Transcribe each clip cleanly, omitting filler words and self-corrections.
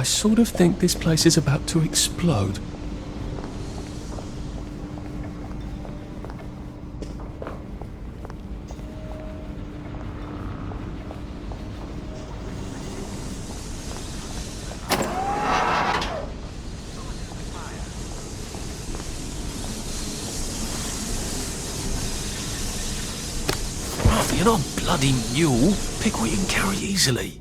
sort of think this place is about to explode. Arthur, you're not a bloody mule. Pick what you can carry easily.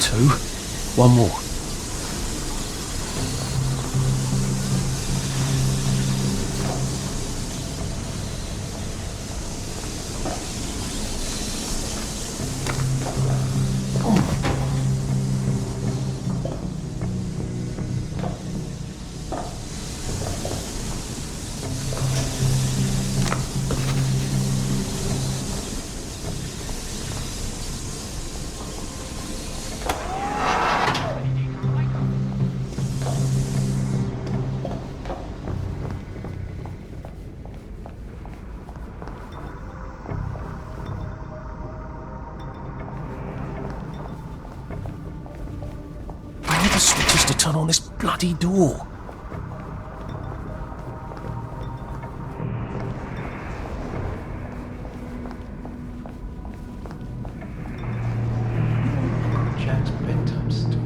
Two. One more. The switches to turn on this bloody door. Jack's bedtime stories.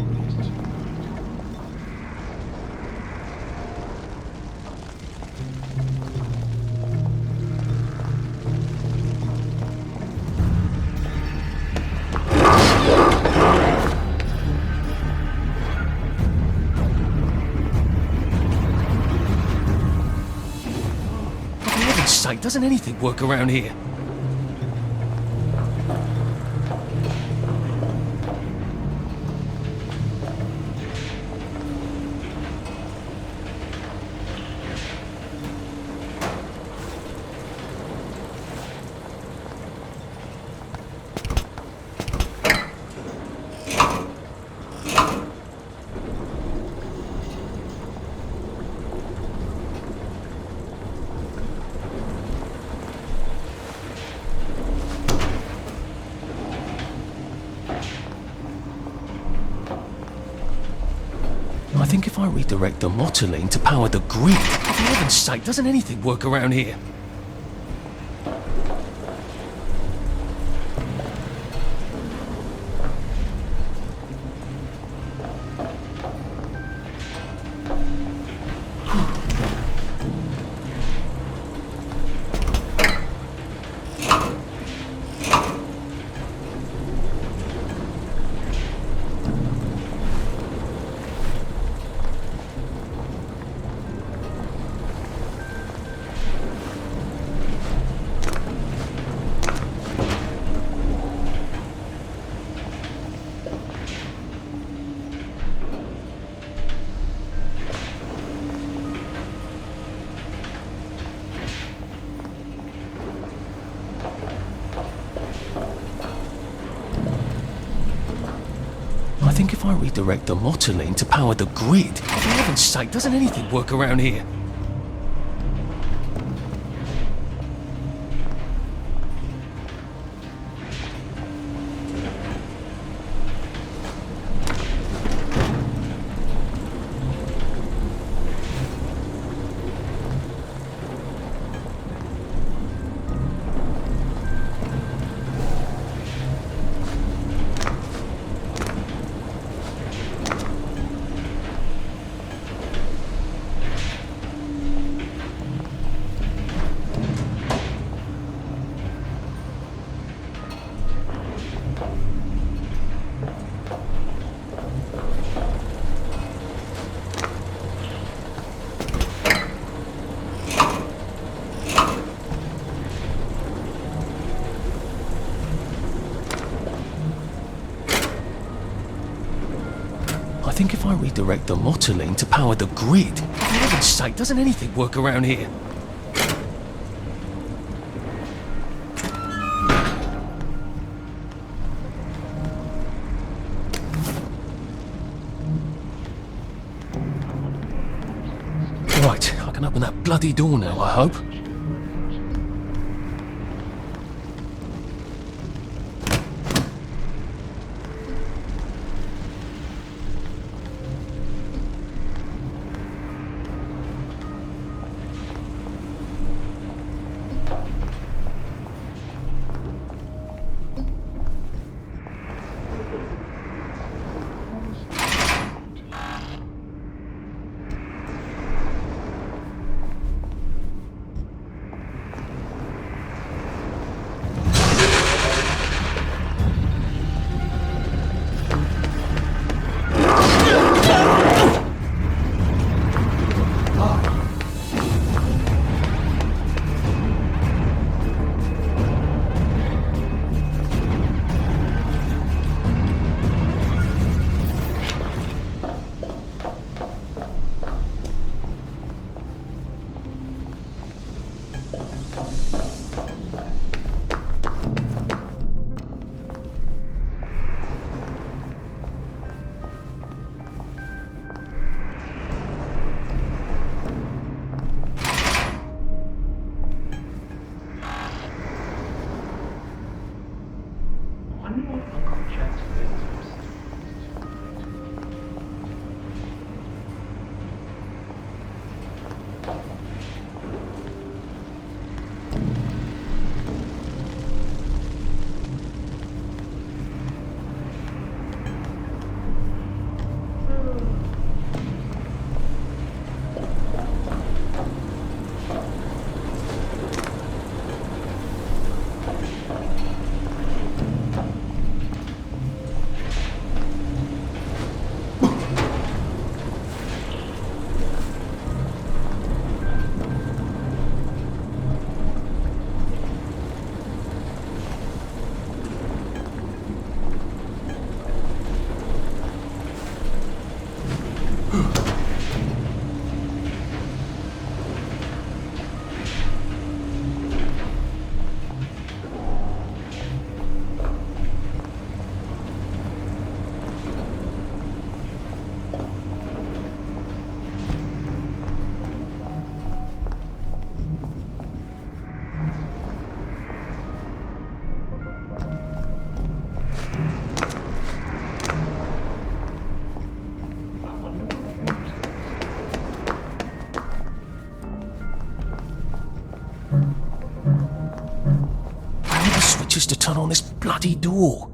For heaven's sake, doesn't anything work around here? I think if I redirect the motoline to power the grid... For heaven's sake, doesn't anything work around here? I think if I redirect the motoline to power the grid... For heaven's sake, doesn't anything work around here? think if I redirect the motoline to power the grid... For heaven's sake, doesn't anything work around here? Right, I can open that bloody door now, I hope. Wonder what Uncle Jack's bedtime story. Where are the switches to turn on this bloody door?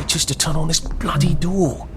just to turn on this bloody door.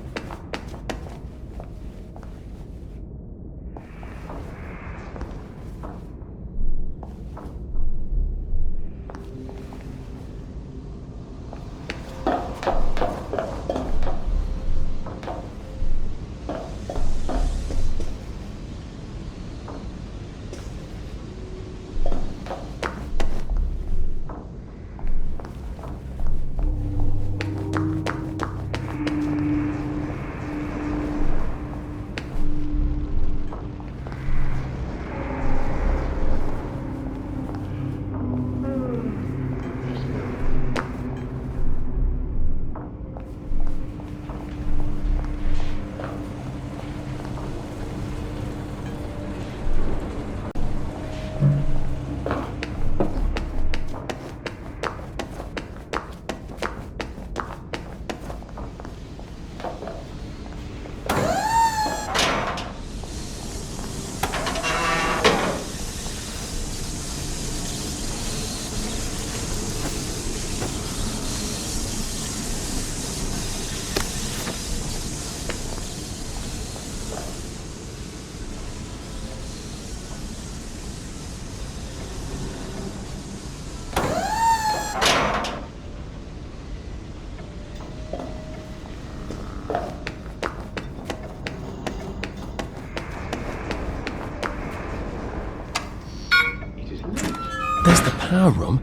There's the power room.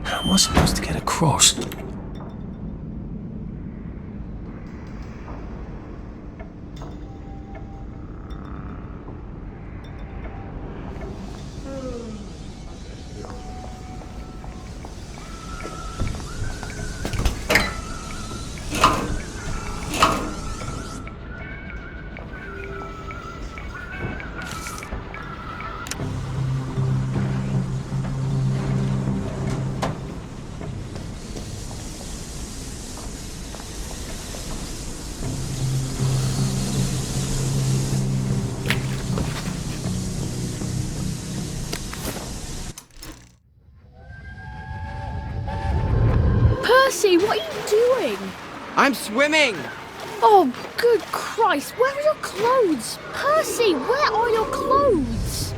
How am I supposed to get across? Percy, what are you doing? I'm swimming! Oh, good Christ, where are your clothes? Percy, where are your clothes?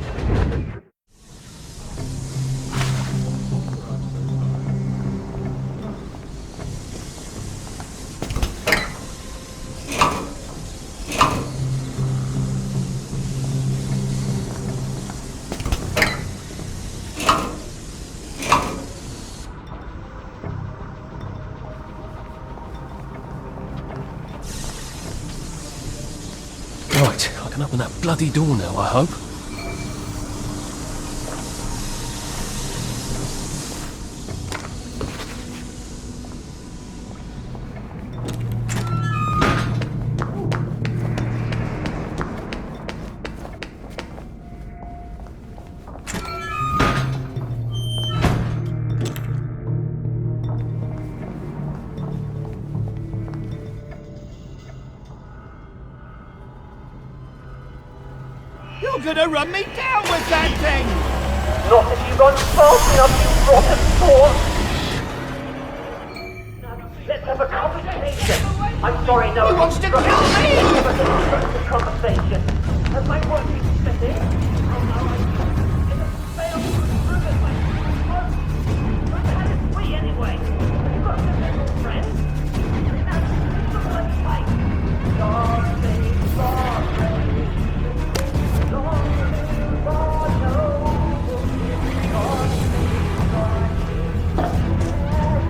Right, I can open that bloody door now, I hope. You're gonna run me down with that thing! Not if you run fast enough, you rotten thorn! Now, let's have a conversation. I'm sorry, no. He wants to kill me! Let's have a constructive conversation. Has my work been spending? Oh no, I failed to improve it. I've had it free anyway. You've got some little friends. Now, look what it's like. Darling, darling.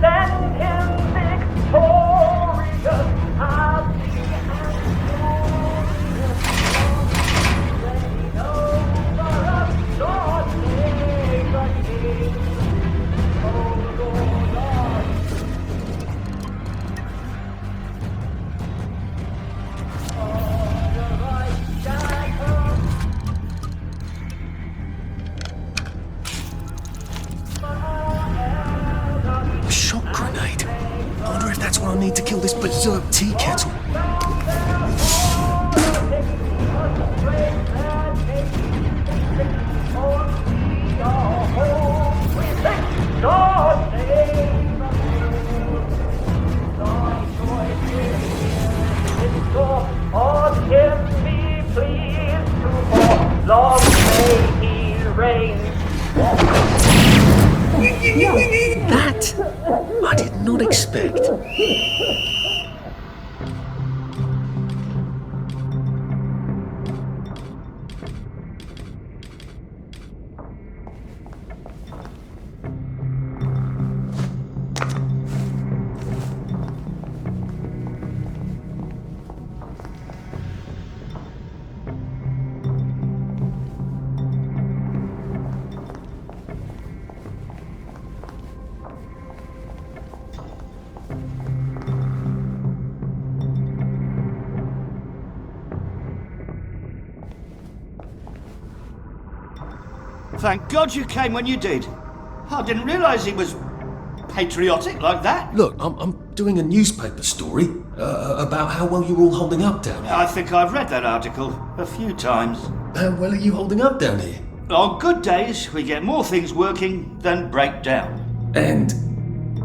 Send him victorious as the victorious reign over us. Lord, save the King. Oh Lord, all the right shackles. A shock grenade. I wonder if that's what I need to kill this berserk tea kettle. God save us. not expect? Thank God you came when you did. I didn't realise he was patriotic like that. Look, I'm doing a newspaper story about how well you're all holding up down here. I think I've read that article a few times. How well are you holding up down here? On good days, we get more things working than break down. And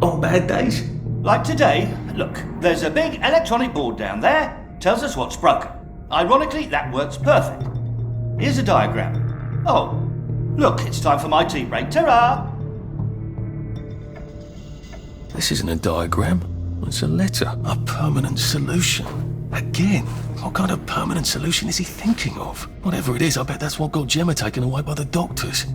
on bad days? Like today, look, there's a big electronic board down there, tells us what's broken. Ironically, that works perfect. Here's a diagram. Oh, look, it's time for my tea break. Ta-ra! This isn't a diagram. It's a letter. A permanent solution. Again? What kind of permanent solution is he thinking of? Whatever it is, I bet that's what got Gemma taken away by the doctors.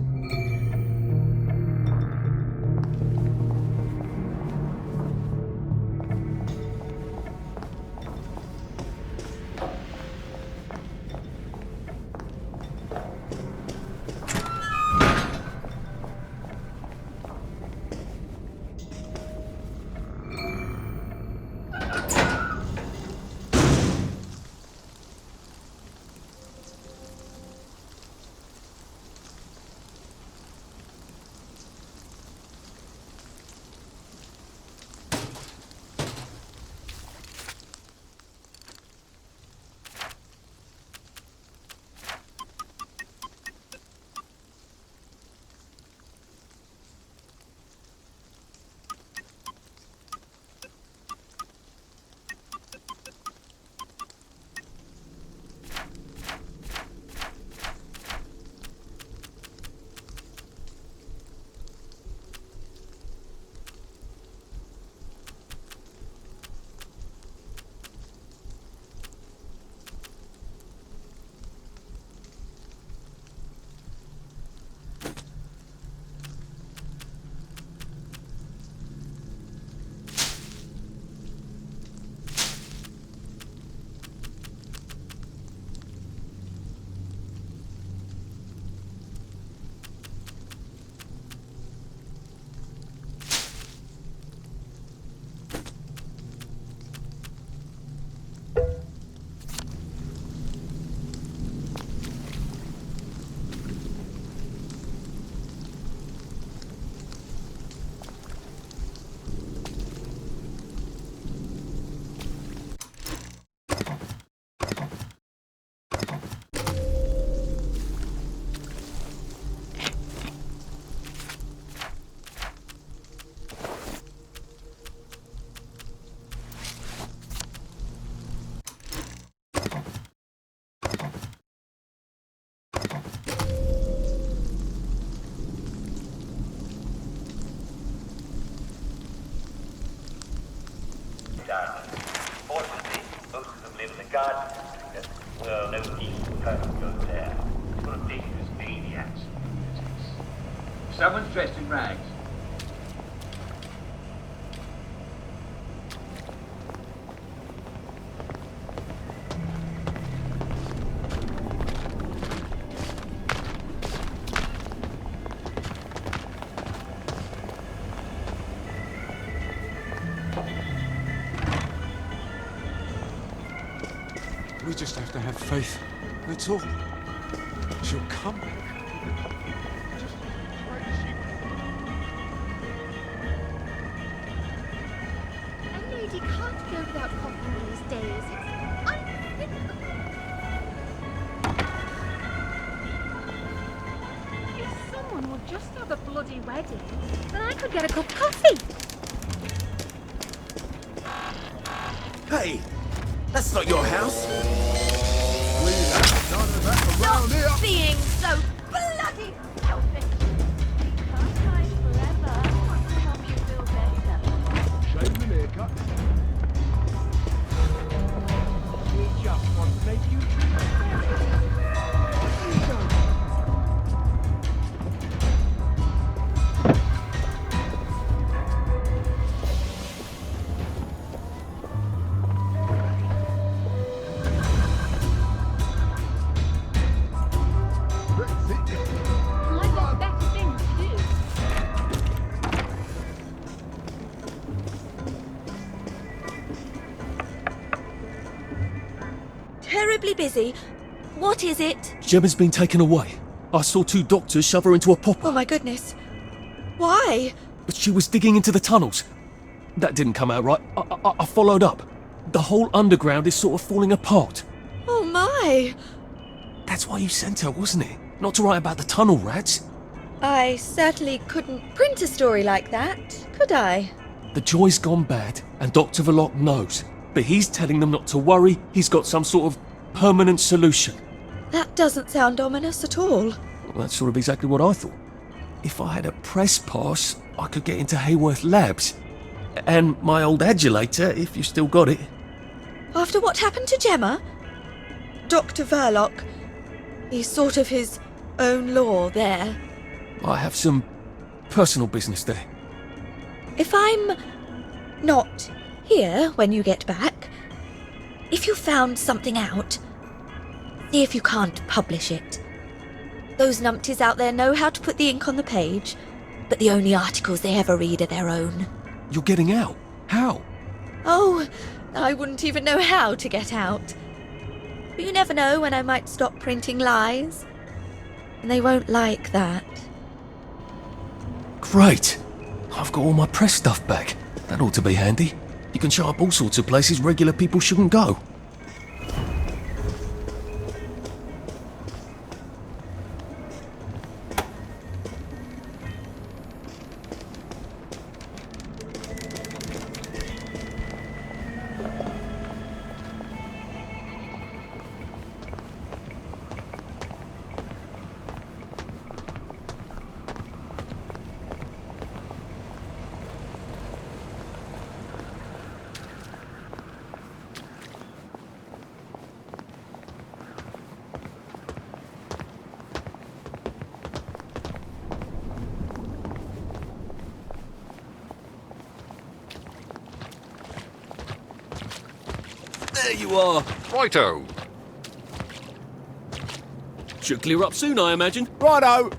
Fortunately, most of them live in the garden. Well, no decent person goes there. It's one of dangerous maniacs. Someone's dressed in rags. We just have to have faith. That's all. She'll come. A lady can't go without coffee these days. It's unthinkable. If someone would just have a bloody wedding, then I could get a cup of coffee. Hey, that's not your house. Not being so bloody selfish. Can't hide forever. I want to help you feel better. incredibly busy. What is it? Gemma's been taken away. I saw 2 doctors shove her into a popper. Oh my goodness. Why? But she was digging into the tunnels. That didn't come out right. I followed up. The whole underground is sort of falling apart. Oh my. That's why you sent her, wasn't it? Not to write about the tunnel rats. I certainly couldn't print a story like that, could I? The joy's gone bad, and Dr. Verloc knows. But he's telling them not to worry. He's got some sort of permanent solution. That doesn't sound ominous at all. Well, that's sort of exactly what I thought. If I had a press pass, I could get into Hayworth Labs. And my old adulator, if you still got it. After what happened to Gemma? Dr. Verloc, he's sort of his own law there. I have some personal business there. If I'm not here when you get back, if you found something out, see if you can't publish it. Those numpties out there know how to put the ink on the page, but the only articles they ever read are their own. You're getting out? How? Oh, I wouldn't even know how to get out. But you never know when I might stop printing lies. And they won't like that. Great! I've got all my press stuff back. That ought to be handy. You can show up all sorts of places regular people shouldn't go. There you are. Righto. Should clear up soon, I imagine. Righto.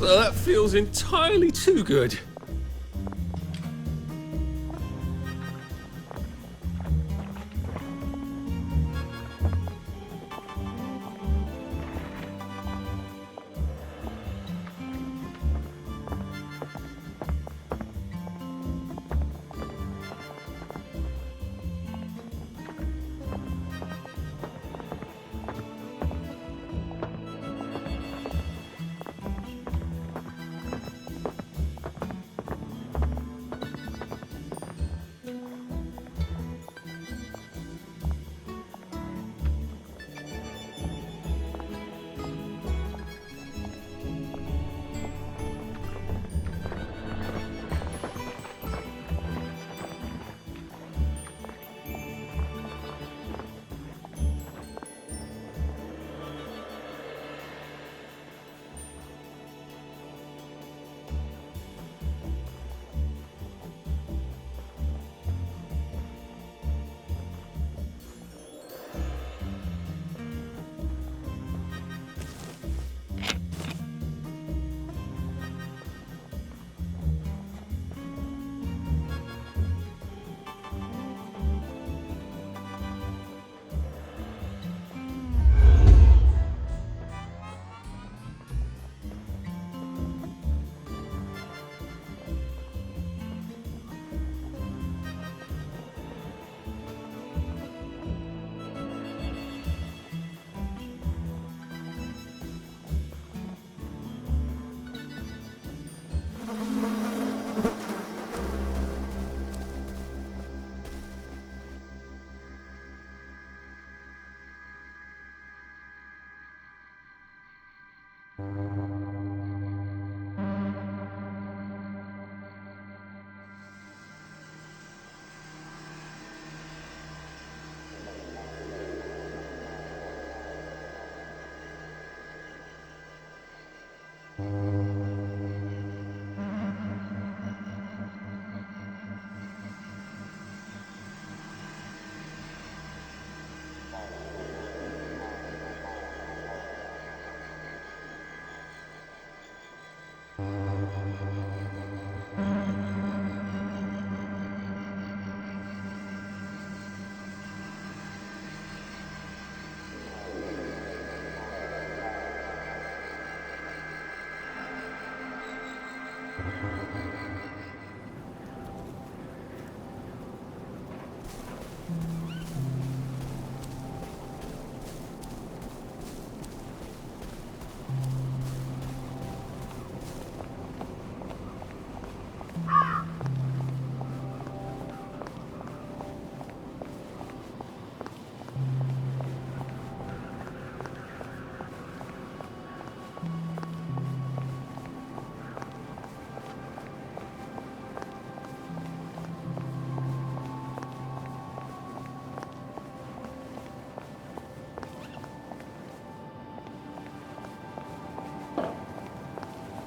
Well, that feels entirely too good.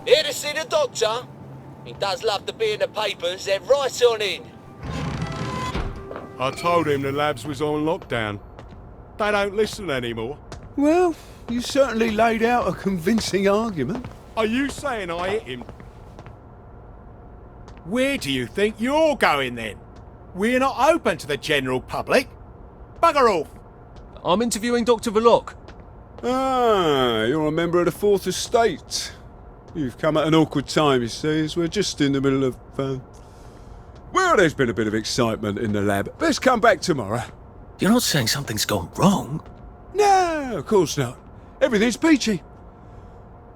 Here to see the doctor? He does love to be in the papers, then right on in. I told him the labs was on lockdown. They don't listen anymore. Well, you certainly laid out a convincing argument. Are you saying I hit him? Where do you think you're going then? We're not open to the general public. Bugger off. I'm interviewing Dr. Verloc. Ah, you're a member of the Fourth Estate. You've come at an awkward time, you see, as we're just in the middle of, well, there's been a bit of excitement in the lab. Let's come back tomorrow. You're not saying something's gone wrong? No, of course not. Everything's peachy.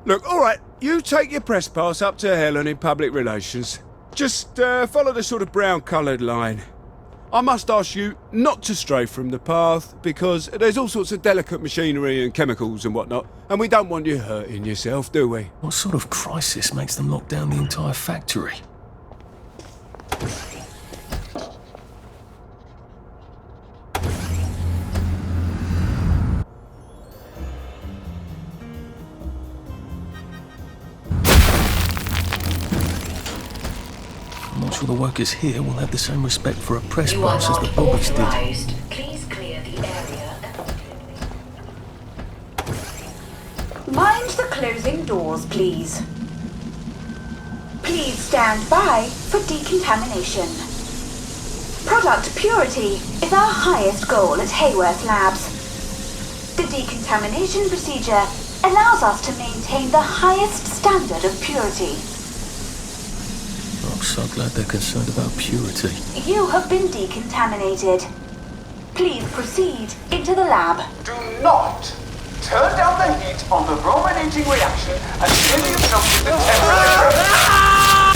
Look, all right, you take your press pass up to Helen in public relations. Just follow the sort of brown-coloured line. I must ask you not to stray from the path, because there's all sorts of delicate machinery and chemicals and whatnot, and we don't want you hurting yourself, do we? What sort of crisis makes them lock down the entire factory? I'm not sure the workers here will have the same respect for a press pass as the Bobbies did. Please clear the area. Mind the closing doors, please. Please stand by for decontamination. Product purity is our highest goal at Hayworth Labs. The decontamination procedure allows us to maintain the highest standard of purity. I'm so glad they're concerned about purity. You have been decontaminated. Please proceed into the lab. Do not turn down the heat on the brominating reaction until you've noted the temperature.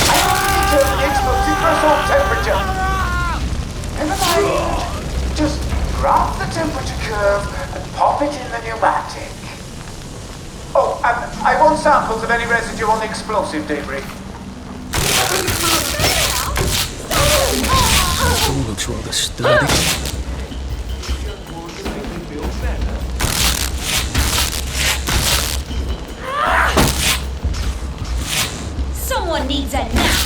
I need to turn the explosive threshold temperature. Never mind. Just grab the temperature curve and pop it in the pneumatic. Oh, I want samples of any residue on the explosive debris. All looks rather sturdy. Someone needs a nap.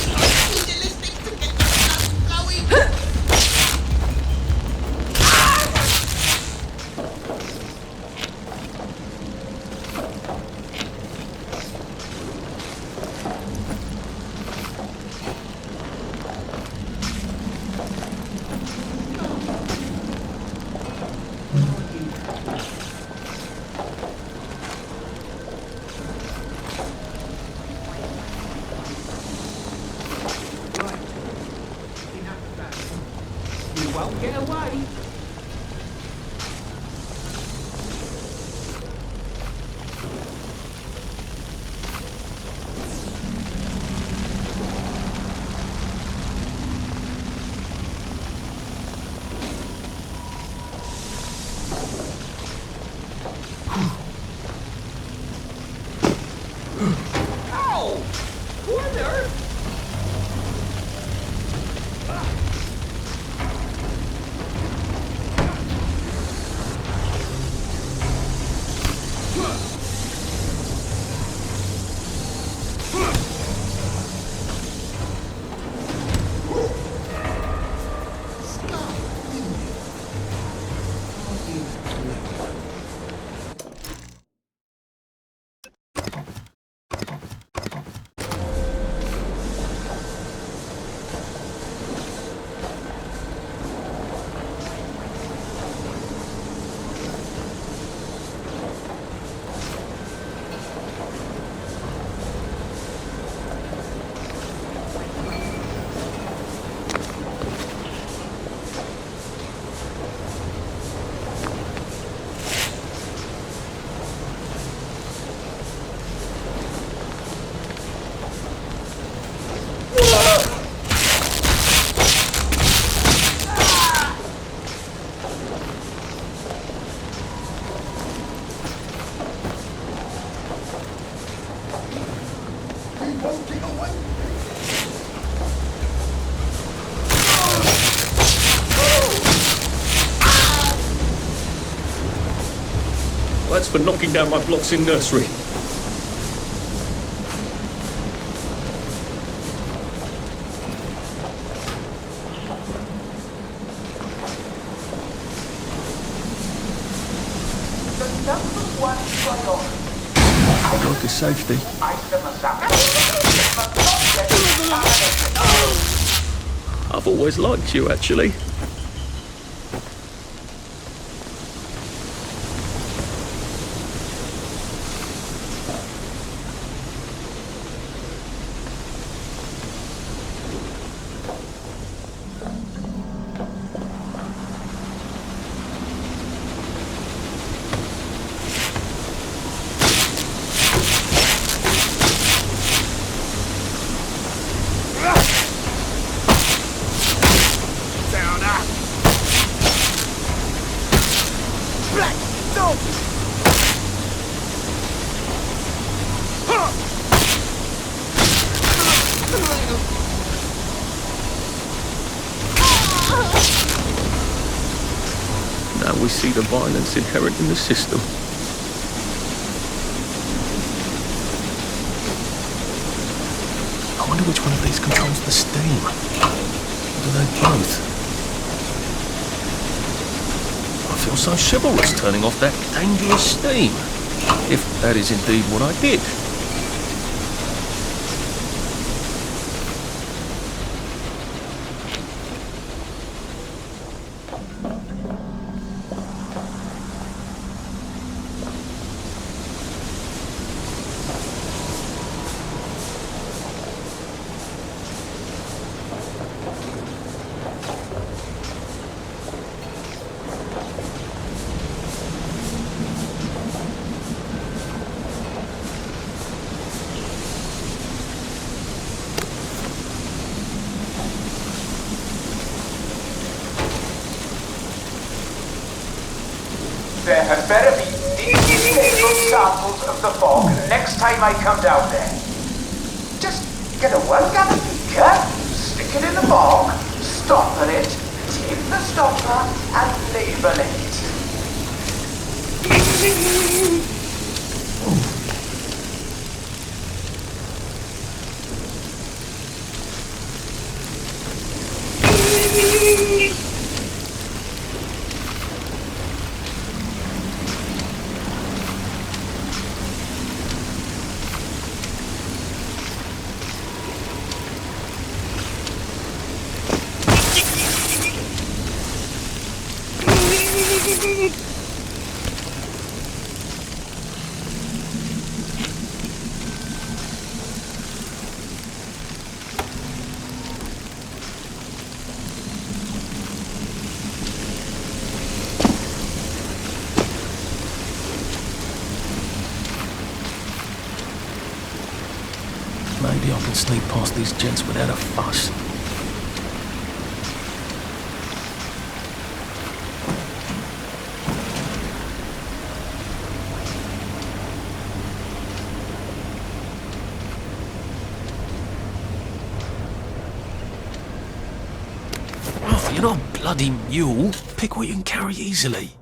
that's for knocking down my blocks in nursery. Like a safety. I've always liked you, actually. Now we see the violence inherent in the system. I wonder which one of these controls the steam. Or do they both? I feel so chivalrous turning off that dangerous steam. If that is indeed what I did. There had better be indistinguishable samples of the fog next time I come down there. Just get a well-gathered beaker, stick it in the fog, stopper it, take the stopper, and label it. Maybe I can sneak past these gents without a fuss. Oh, you're not a bloody mule. Pick what you can carry easily.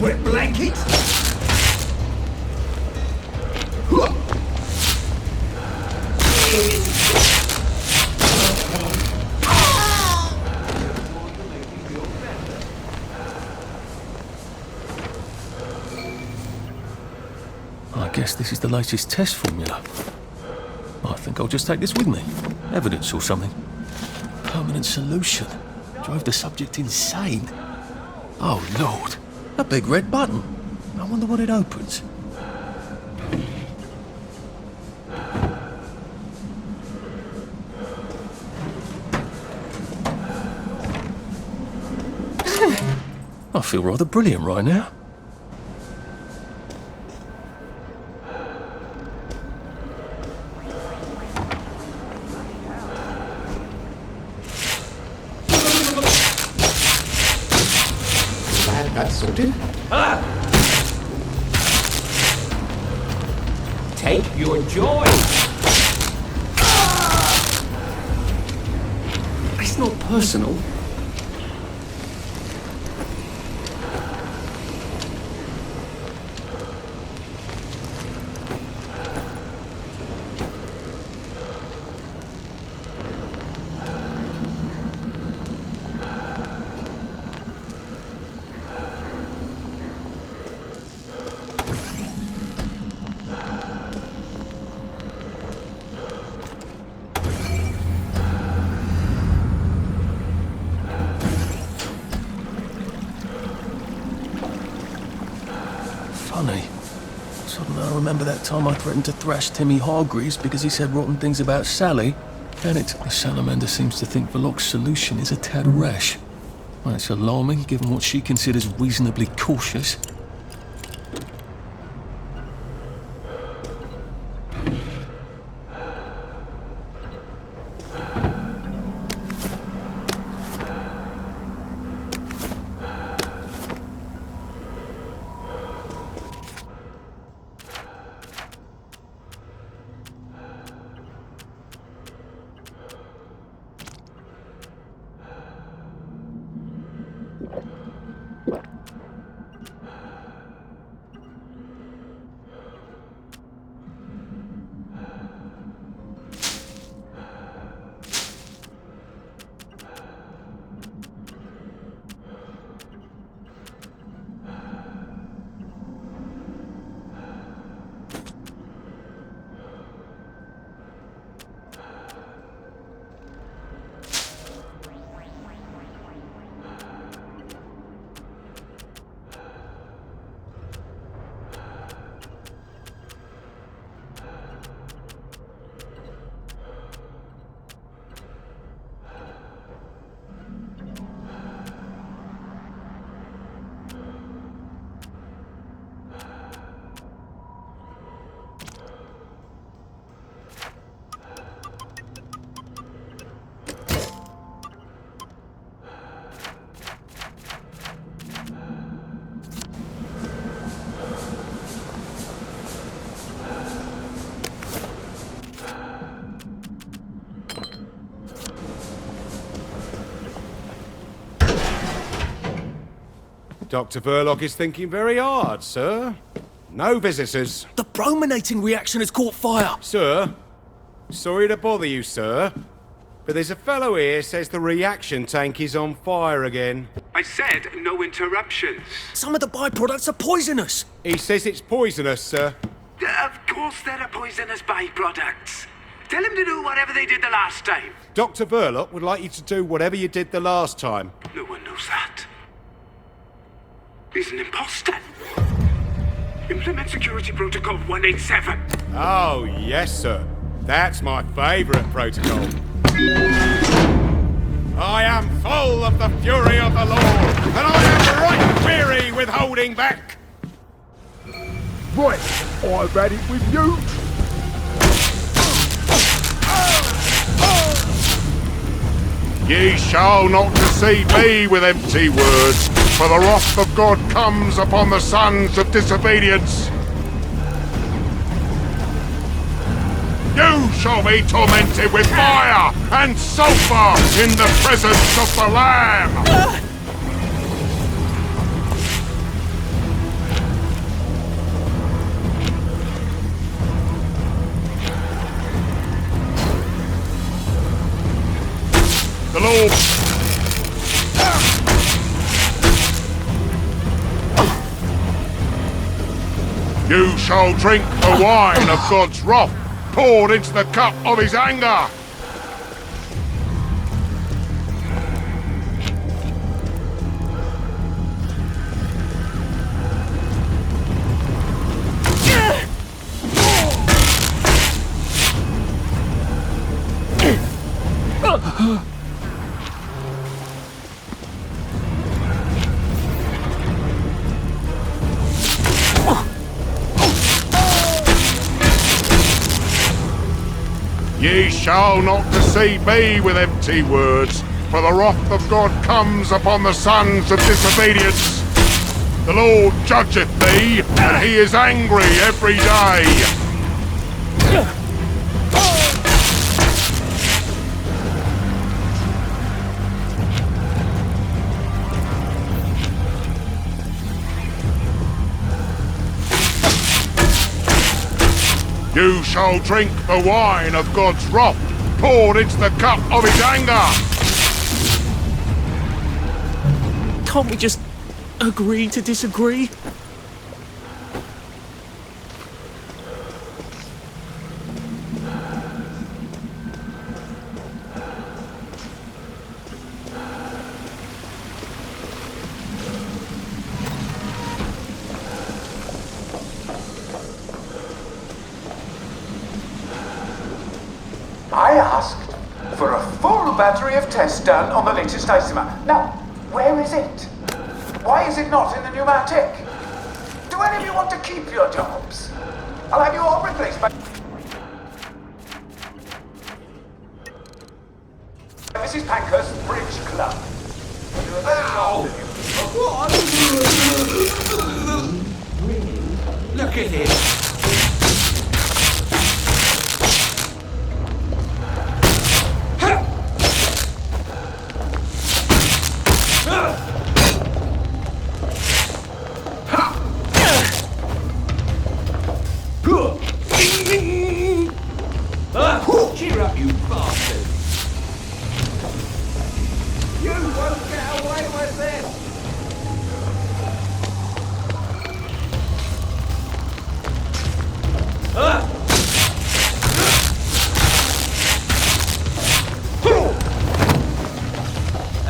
Wet blanket? guess this is the latest test formula. I think I'll just take this with me. Evidence or something. Permanent solution. Drove the subject insane. Oh, Lord. A big red button. I wonder what it opens. I feel rather brilliant right now. That's sorted. Take your joy. It's not personal. Funny. Suddenly I remember that time I threatened to thrash Timmy Hargreaves because he said rotten things about Sally. And the salamander seems to think Verloc's solution is a tad rash. Well, it's alarming, given what she considers reasonably cautious. Dr. Verloc is thinking very hard, sir. No visitors. The brominating reaction has caught fire. Sir, sorry to bother you, sir, but there's a fellow here says the reaction tank is on fire again. I said no interruptions. Some of the byproducts are poisonous. He says it's poisonous, sir. Of course there are poisonous byproducts. Tell him to do whatever they did the last time. Dr. Verloc would like you to do whatever you did the last time. No one knows that. He's an imposter. Implement Security Protocol 187. Oh, yes, sir. That's my favourite protocol. I am full of the fury of the law, and I am right weary with holding back. Right, I've had it with you. Ye shall not deceive me with empty words, for the wrath of God comes upon the sons of disobedience. You shall be tormented with fire and sulphur in the presence of the Lamb. The Lord. You shall drink the wine of God's wrath, poured into the cup of his anger. Ye shall not deceive me with empty words, for the wrath of God comes upon the sons of disobedience. The Lord judgeth thee, and he is angry every day. You shall drink the wine of God's wrath, poured into the cup of his anger. Can't we just agree to disagree? I asked for a full battery of tests done on the latest isomer. Now, where is it? Why is it not in the pneumatic? Do any of you want to keep your jobs? I'll have you all replaced by Mrs. Pankhurst's Bridge Club. Ow! Look at him. Cheer up, you bastard! You won't get away with this!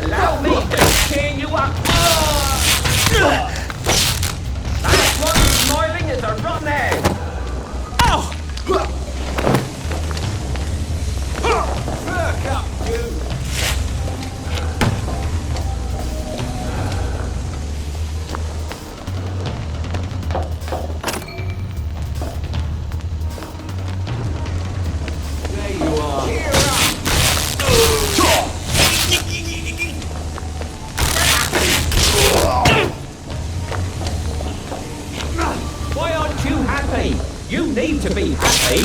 Allow me to cheer you up! That's what you're smiling is a rotten egg! Perk up, you! There you are. Cheer up! Why aren't you happy? You need to be happy.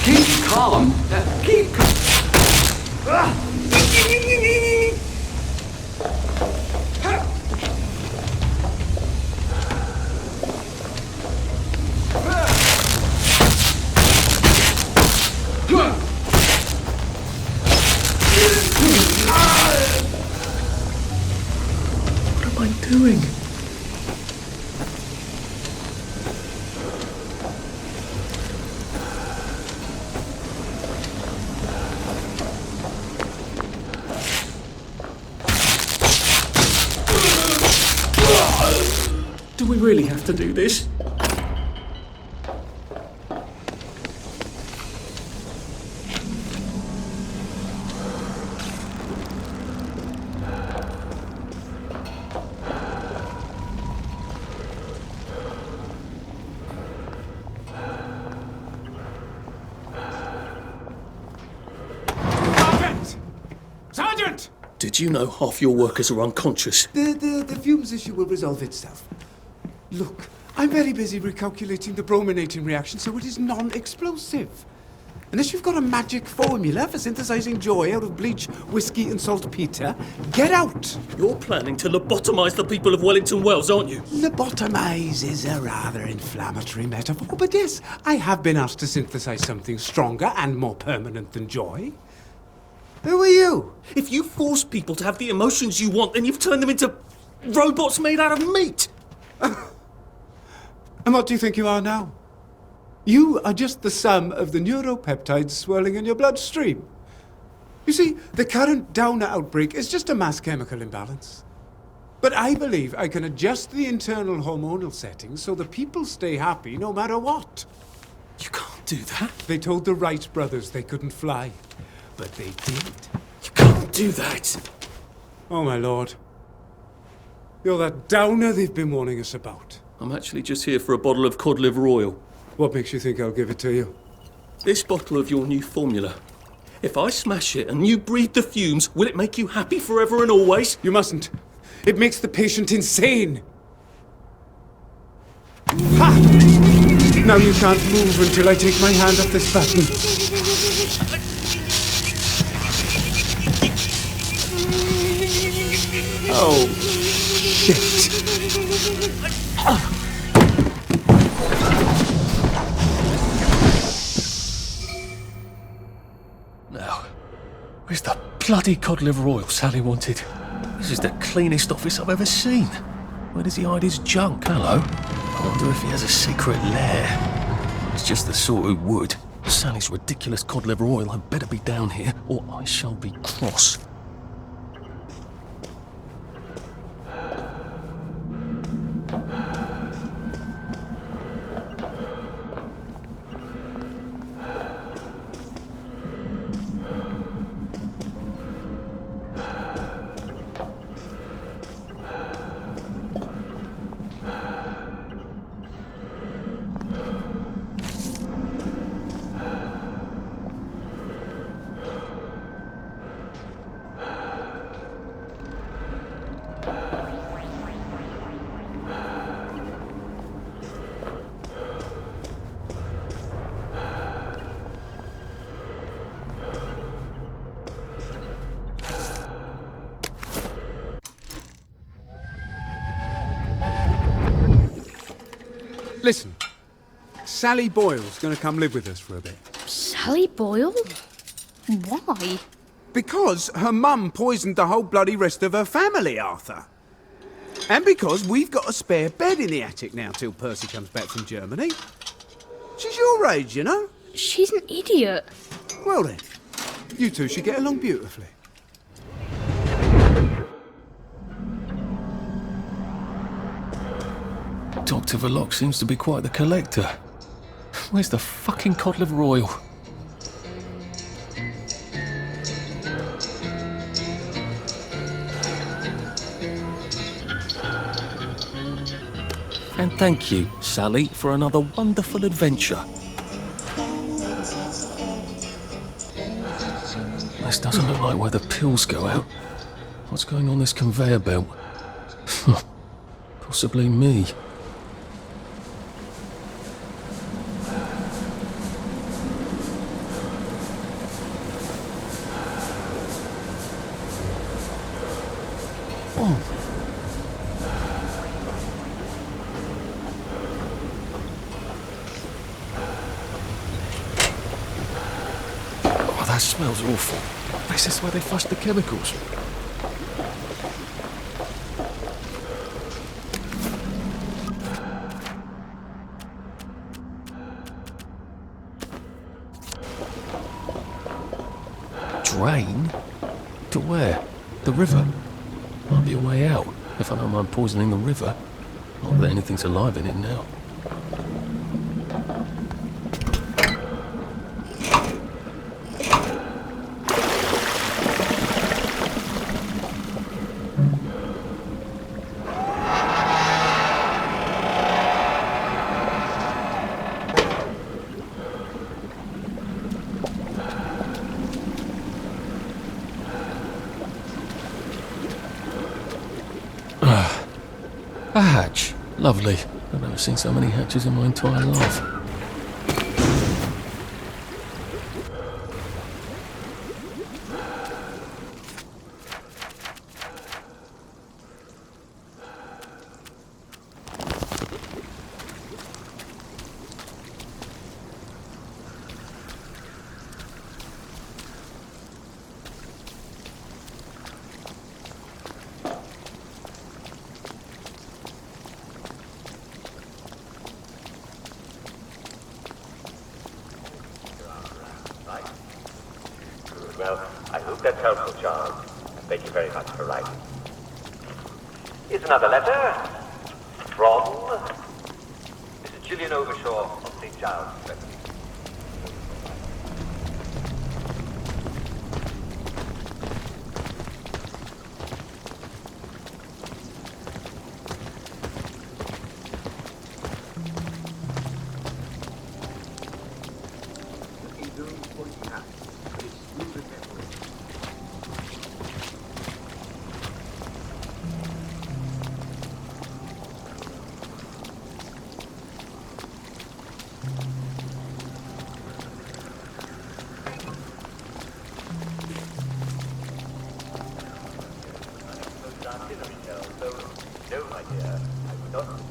Keep calm. Keep calm. What am I doing? Do we really have to do this? Sergeant! Did you know half your workers are unconscious? The fumes issue will resolve itself. Look, I'm very busy recalculating the brominating reaction so it is non-explosive. Unless you've got a magic formula for synthesizing joy out of bleach, whiskey and saltpeter, get out! You're planning to lobotomize the people of Wellington Wells, aren't you? Lobotomize is a rather inflammatory metaphor, but yes, I have been asked to synthesize something stronger and more permanent than joy. Who are you? If you force people to have the emotions you want, then you've turned them into robots made out of meat. And what do you think you are now? You are just the sum of the neuropeptides swirling in your bloodstream. You see, the current Downer outbreak is just a mass chemical imbalance. But I believe I can adjust the internal hormonal settings so the people stay happy no matter what. You can't do that. They told the Wright brothers they couldn't fly, but they did. You can't do that. Oh, my lord. You're that Downer they've been warning us about. I'm actually just here for a bottle of cod liver oil. What makes you think I'll give it to you? This bottle of your new formula. If I smash it and you breathe the fumes, will it make you happy forever and always? You mustn't. It makes the patient insane. Ha! Now you can't move until I take my hand off this button. Oh, shit. Now, where's the bloody cod liver oil Sally wanted? This is the cleanest office I've ever seen. Where does he hide his junk? Hello? I wonder if he has a secret lair. It's just the sort who would. Sally's ridiculous cod liver oil had better be down here, or I shall be cross. Listen, Sally Boyle's gonna come live with us for a bit. Sally Boyle? Why? Because her mum poisoned the whole bloody rest of her family, Arthur. And because we've got a spare bed in the attic now till Percy comes back from Germany. She's your age, you know? She's an idiot. Well then, you two should get along beautifully. Dr. Verloc seems to be quite the collector. Where's the fucking cod liver oil? And thank you, Sally, for another wonderful adventure. This doesn't look like where the pills go out. What's going on this conveyor belt? Possibly me. Oh, that smells awful. This is where they flush the chemicals. Drain? To where? The river? Might be a way out, if I don't mind poisoning the river. Not that anything's alive in it now. A hatch. Lovely. I've never seen so many hatches in my entire life. That's helpful, Charles. Thank you very much for writing. Here's another letter from Mrs. Gillian Overshaw of St. Giles. No, my dear, I would not